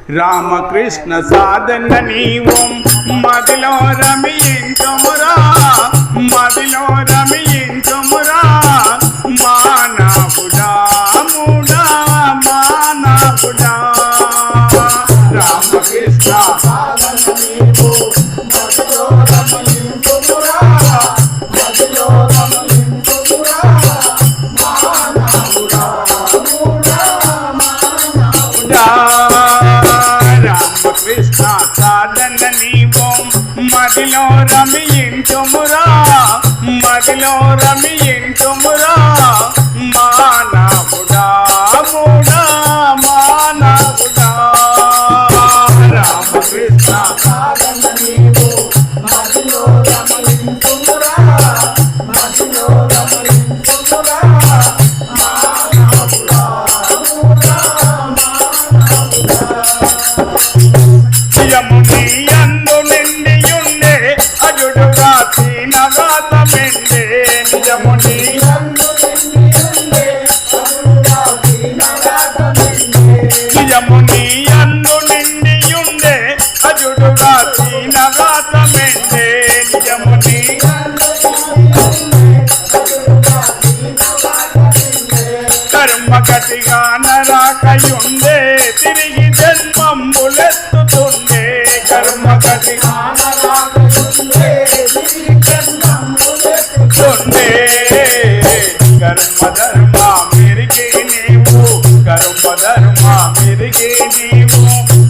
రామకృష్ణ సాధన నీవు మదిలో రమించుమురా మదిలో రమించుమురా మానవుడా ముడా మానవుడా రామకృష్ణ సాధన నీవు మదిలో రమించుమురా మదిలో రమించుమురా మానవుడా ముడా మానవుడా రామకృష్ణ సాధన నీవు మదిలో రమించుమురా మదిలో రమించుమురా మానవుడా ముడా మానవుడా రామకృష్ణ సాధన నీవు మదిలో రమించుమురా మదిలో రమించుమురా మానవుడా ముడా మానవుడా యముని అందు నిండియుండే అజుడు రాతి నగాతమెండే యముని యముని అందు నిండియుండే అజుడు రాతి నగాతమెండే యముని కర్మగతిగా నరాకయుండే తిరిగి జన్మంబులెత్తుతుండే కర్మగతిగా నరాకయుండే తిరిగి జన్మంబులెత్తుతుండే కర్మధర్మ మెరిగి నీవు కర్మధర్మ మెరిగి నీవు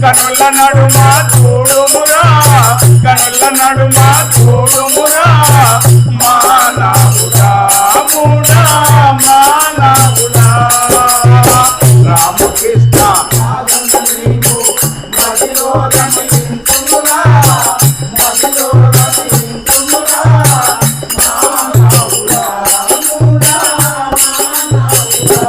కనుల నడుమ చూడుమురా కనుల నడుమ చూడుమురా మానవుడా ముడా మానవుడా రామకృష్ణ సాధన నీవు మదిలో రమించుమురా మదిలో రమించుమురా మానవుడా ముడా మానవుడా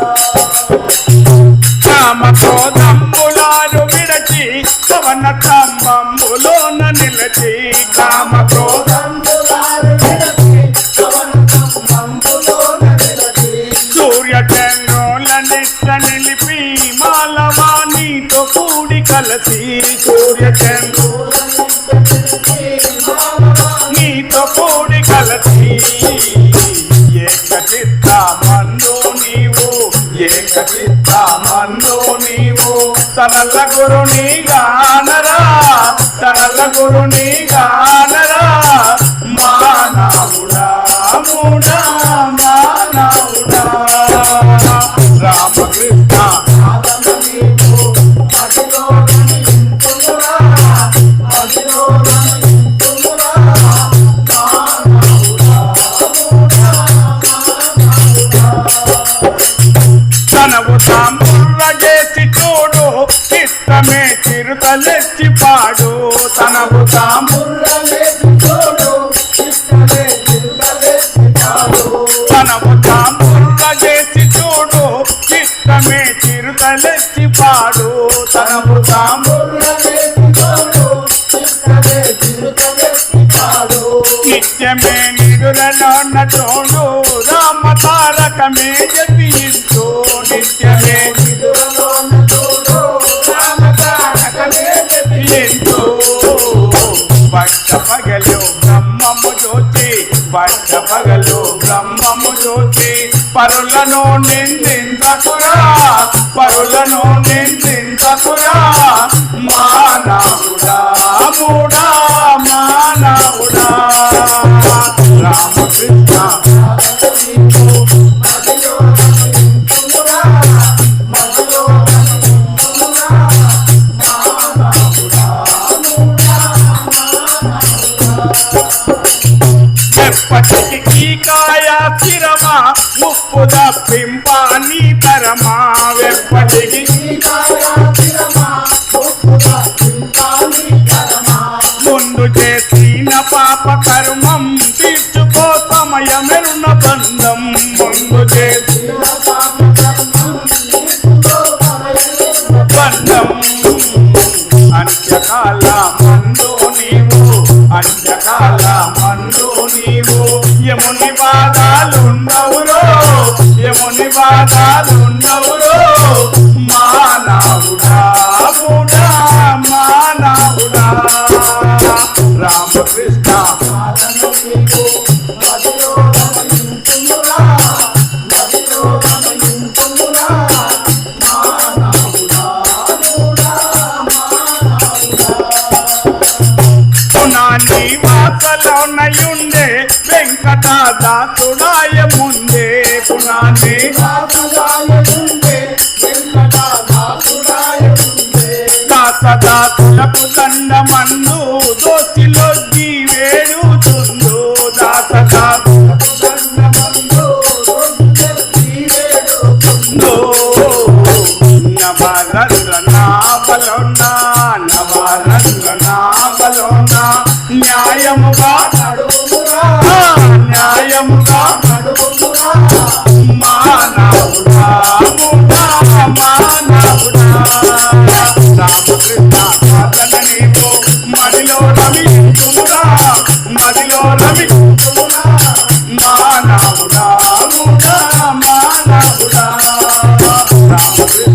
కామక్రోధంబులాలు విడచి పవన స్తంభంబులోన నిలచి కామక్రోధంబులాలు విడచి పవన స్తంభంబులోన నిలచి సూర్యచంద్రుల నిట్ట నిలిపి మాలవాణితో కూడి కలసి సూర్యచంద్రుల నీతో కూడి కలసి ఏకచిత్త మందు నీవు ఏకచిత్త మందు నీవు తనల గురుని గానరా తనల గురుని గానరా మానవుడా ముడా మానవుడా రామకృష్ణ సాధన నీవు మదిలో రమించుమురా మదిలో రమించుమురా మానవుడా ముడా మానవుడా తనవు తాంబుర్ర చేసి చూడు చిత్తమే చిరుతలెచ్చి పాడు తనవు తాంబుర్ర చేసి చూడు చిత్తమే చిరుతలెచ్చి పాడు తనవు తాంబుర్ర చేసి చూడు చిత్తమే చిరుతలెచ్చి పాడు తనవు తాంబుర్ర చేసి చూడు చిత్తమే చిరుతలెచ్చి పాడు నిత్యమే నిదురలోన చూడు రామ తారకమే జపించు నిత్యమే నిదురలోన చూడు రామ తారకమే జపించు పట్ట పగలు బ్రహ్మము జ్యోతి పట్ట పగలు బ్రహ్మము జ్యోతి పరులను నిందించకురా పరులను నిందించకురా మానవుడా ముడా మానవుడా రామకృష్ణ సాధన నీవు మదిలో రమించుమురా మదిలో రమించుమురా మానవుడా ముడా మానవుడా ఎప్పటికీ కాయ స్థిరమా ముప్పు తప్పింపా నీ తరమా ఎప్పటికీ కాయ స్థిరమా ముప్పు తప్పింపా నీ తరమా ముందు చేసిన పాప కర్మం తీర్చుకో సమయమెరున బంధం ముందు చేసిన పాప కర్మం తీర్చుకో సమయమెరున బంధం అంత్యకాల మందు నీవు అంత్యకాల మందు నీవు యముని బాధాలుండవురో యముని బాధాలుండవురో మానవుడా ముడా దాసులోనయుండే వెంకటదాసుడాయ ముందే పునాది దాసదాసులకు దండమందు దోసిలో జీవేడుతుందో దాసదాసులకు దండమందు నవరత్నావలోనా నవరత్నావలోనా న్యాయముగా న్యాయముగా మానవుడా మానవుడా రామకృష్ణ సాధన నీవు మదిలో రమించుమురా మదిలో రమించుమురా మానవుడా మానవుడా రామకృష్ణ